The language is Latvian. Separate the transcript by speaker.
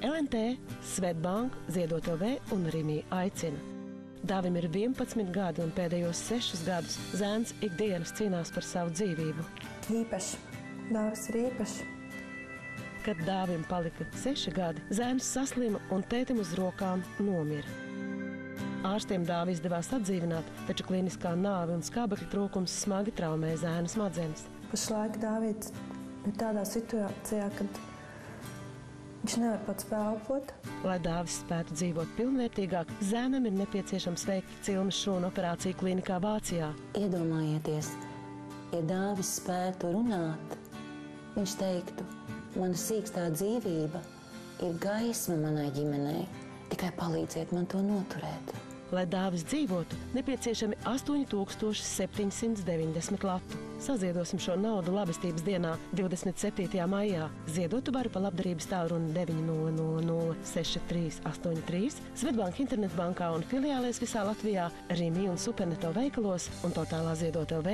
Speaker 1: LNT, Svetbank, Ziedot LV un Rimī aicina. Dāvim ir 11 gadi un pēdējos 6 gadus zēns ikdienas cīnās par savu dzīvību.
Speaker 2: Īpaši. Dāvis ir īpašs.
Speaker 1: Kad Dāvim palika 6 gadi, zēns saslima un tētim uz rokām nomira. Ārstiem Dāvi izdevās atdzīvināt, taču kliniskā nāve un skābekļa trūkums smagi traumēja zēna smadzenes.
Speaker 2: Pašlaik Dāvids ir tādā situācijā, kad viņš nevar pats pelpot.
Speaker 1: Lai Dāvis spētu dzīvot pilnvērtīgāk, zēnam ir nepieciešams veikt cilmes šūnu operāciju klīnikā Vācijā.
Speaker 3: Iedomājieties, ja Dāvis spētu runāt, viņš teiktu, mana sīkstā dzīvība ir gaisma manai ģimenei, tikai palīdziet man to noturēt. Lai
Speaker 1: Dāvis dzīvotu, nepieciešami 8790 latu. Saziedosim šo naudu labestības dienā 27. maijā. Ziedotu varu pa labdarības tālruni 900 6383, Svetbank internetbankā un filiālēs visā Latvijā, Rimī un Superneto veikalos un portālā Ziedot LV.